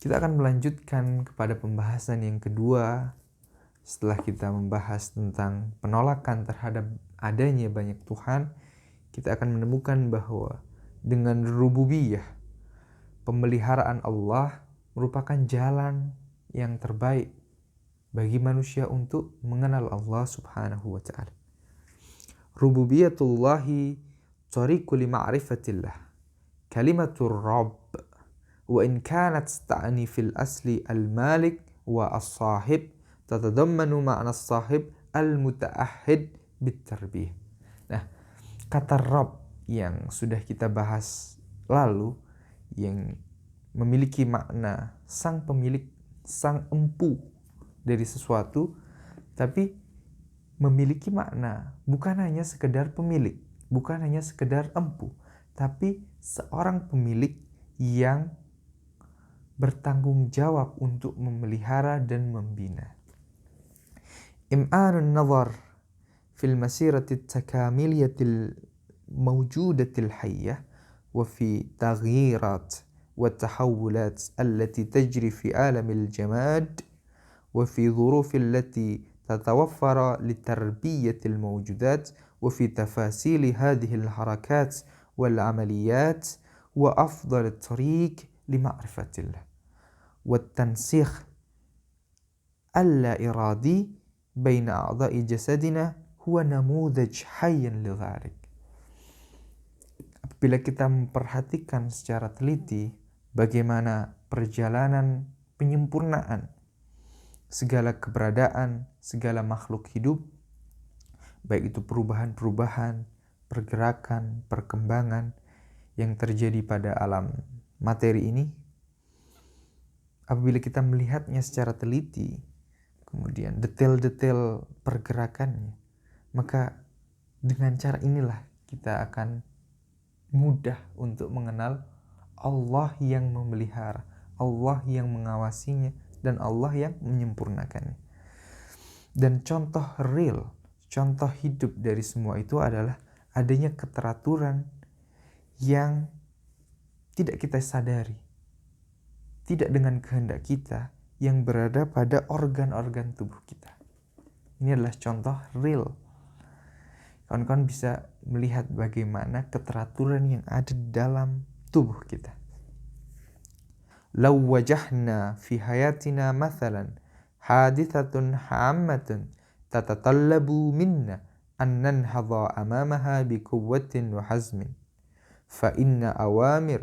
Kita akan melanjutkan kepada pembahasan yang kedua. Setelah kita membahas tentang penolakan terhadap adanya banyak Tuhan, kita akan menemukan bahwa dengan rububiyah, pemeliharaan Allah merupakan jalan yang terbaik bagi manusia untuk mengenal Allah Subhanahu wa ta'ala. Rububiyatullahi tariqu li ma'rifatillah, kalimatur rabb, wa in kanat ta'ni fil asli al-malik wa as-sahib, tatadammanu ma'na as-sahib al-muta'ahhid bit-tarbiyah. Nah, kata Rabb yang sudah kita bahas lalu, yang memiliki makna sang pemilik, sang empu dari sesuatu, tapi memiliki makna bukan hanya sekedar pemilik, bukan hanya sekedar empu, tapi seorang pemilik yang bertanggung jawab untuk memelihara dan membina. Im'anun nazar fil masirati takamiliyatil mawjudatil hayyah wa fi taghyirat wa tahawulat allati tajri fi alamil jamad wa fi dhurufi allati تتوفر لتربية الموجودات وفي تفاصيل هذه الحركات والعمليات وأفضل الطريق لمعرفة الله والتنسيق اللا إرادي بين أعضاء جسدنا هو نموذج حي لذلك. Apabila kita memperhatikan secara teliti bagaimana perjalanan penyempurnaan segala keberadaan, segala makhluk hidup, baik itu perubahan-perubahan, pergerakan, perkembangan yang terjadi pada alam materi ini, apabila kita melihatnya secara teliti, kemudian detail-detail pergerakannya, maka dengan cara inilah kita akan mudah untuk mengenal Allah yang memelihara, Allah yang mengawasinya, dan Allah yang menyempurnakannya. Dan contoh real, contoh hidup dari semua itu adalah adanya keteraturan yang tidak kita sadari, tidak dengan kehendak kita, yang berada pada organ-organ tubuh kita. Ini adalah contoh real. Kawan-kawan bisa melihat bagaimana keteraturan yang ada di dalam tubuh kita. لو وجهنا في حياتنا مثلا حادثة هامة تتطلب منا أن ننهض أمامها بقوة وحزم، فإن أوامر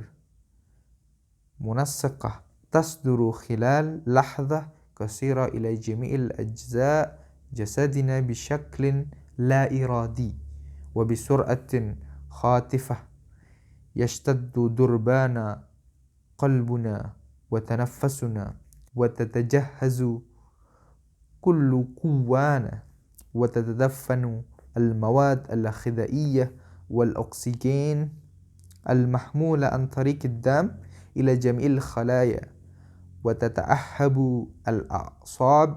منسقة تصدر خلال لحظة قصيرة إلى جميع الأجزاء جسدنا بشكل لا إرادي وبسرعة خاطفة يشتد ضربان قلبنا وتنفسنا وتتجهز كل قوانا وتتدفن المواد الغذائية والأكسجين المحمولة عن طريق الدم إلى جميع الخلايا وتتأهب الأعصاب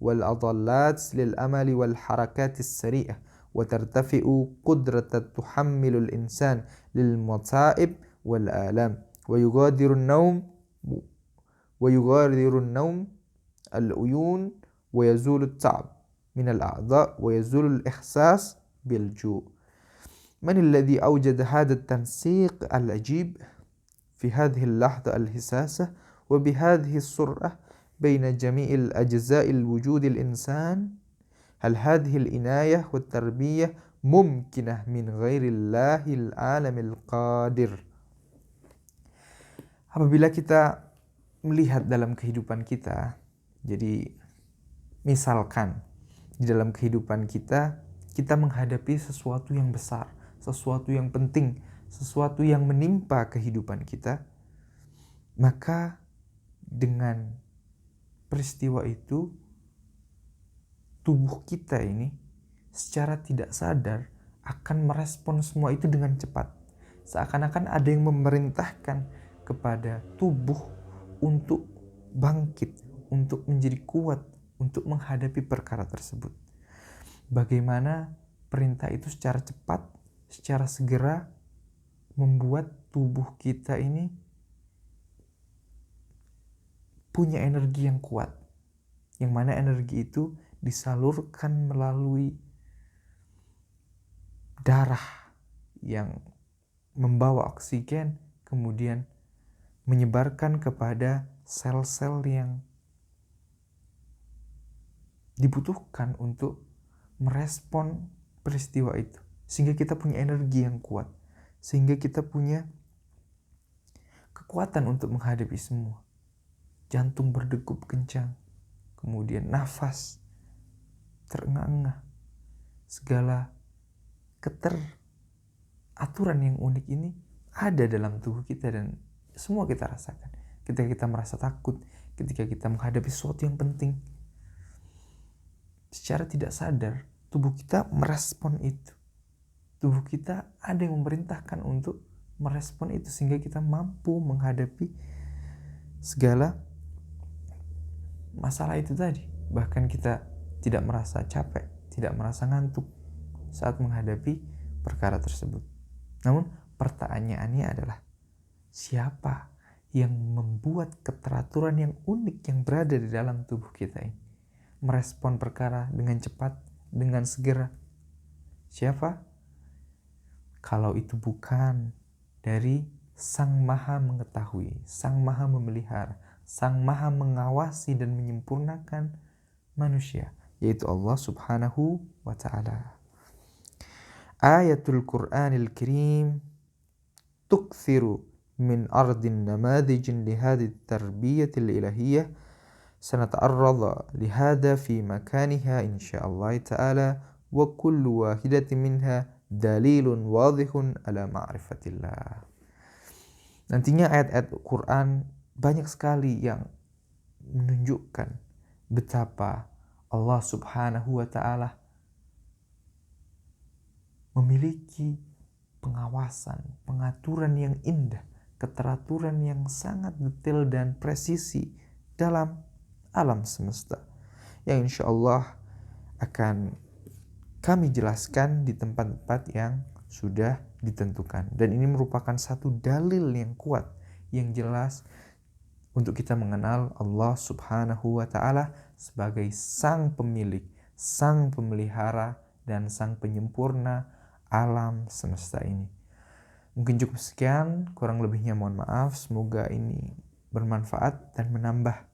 والعضلات للعمل والحركات السريعة وترتفع قدرة تحمل الإنسان للمصائب والآلام ويغادر النوم العيون ويزول التعب من الأعضاء ويزول الإحساس بالجوع. من الذي أوجد هذا التنسيق العجيب في هذه اللحظة الحساسة وبهذه السرعة بين جميع الأجزاء الوجود الإنسان؟ هل هذه العناية والتربية ممكنة من غير الله العالم القادر؟ Apabila kita melihat dalam kehidupan kita, jadi misalkan di dalam kehidupan kita, kita menghadapi sesuatu yang besar, sesuatu yang penting, sesuatu yang menimpa kehidupan kita, maka dengan peristiwa itu, tubuh kita ini secara tidak sadar akan merespon semua itu dengan cepat. Seakan-akan ada yang memerintahkan kepada tubuh untuk bangkit, untuk menjadi kuat, untuk menghadapi perkara tersebut. Bagaimana perintah itu secara cepat, secara segera membuat tubuh kita ini punya energi yang kuat, yang mana energi itu disalurkan melalui darah yang membawa oksigen, kemudian menyebarkan kepada sel-sel yang dibutuhkan untuk merespon peristiwa itu. Sehingga kita punya energi yang kuat. Sehingga kita punya kekuatan untuk menghadapi semua. Jantung berdegup kencang. Kemudian nafas terengah-engah. Segala aturan yang unik ini ada dalam tubuh kita dan semua kita rasakan. Ketika kita merasa takut, ketika kita menghadapi sesuatu yang penting, secara tidak sadar tubuh kita merespon itu. Tubuh kita ada yang memerintahkan untuk merespon itu sehingga kita mampu menghadapi segala masalah itu tadi. Bahkan kita tidak merasa capek, tidak merasa ngantuk saat menghadapi perkara tersebut. Namun pertanyaannya adalah, siapa yang membuat keteraturan yang unik yang berada di dalam tubuh kita ini? Merespon perkara dengan cepat, dengan segera. Siapa? Kalau itu bukan dari Sang Maha Mengetahui, Sang Maha Memelihara, Sang Maha Mengawasi dan menyempurnakan manusia, yaitu Allah Subhanahu wa Ta'ala. Ayatul Qur'anil Karim tukthiru min ardin namadijin lihadi tarbiyatil ilahiyah. سنتعرض لهذا في مكانها إن شاء الله تعالى وكل واحدة منها دليل واضح على معرفة الله. Nantinya ayat-ayat Quran banyak sekali yang menunjukkan betapa Allah Subhanahu wa Ta'ala memiliki pengawasan, pengaturan yang indah, keteraturan yang sangat detail dan presisi dalam alam semesta, yang insya Allah akan kami jelaskan di tempat-tempat yang sudah ditentukan. Dan ini merupakan satu dalil yang kuat, yang jelas untuk kita mengenal Allah Subhanahu wa Ta'ala sebagai Sang Pemilik, Sang Pemelihara, dan Sang Penyempurna alam semesta ini. Mungkin cukup sekian, kurang lebihnya mohon maaf. Semoga ini bermanfaat dan menambah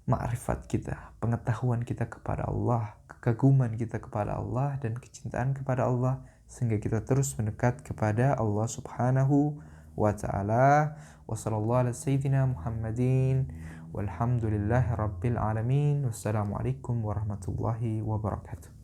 ma'rifat kita, pengetahuan kita kepada Allah, kekaguman kita kepada Allah, dan kecintaan kepada Allah, sehingga kita terus mendekat kepada Allah Subhanahu wa Ta'ala. Wa sallallahu ala sayyidina Muhammadin walhamdulillahi rabbil alamin. Wassalamualaikum warahmatullahi wabarakatuh.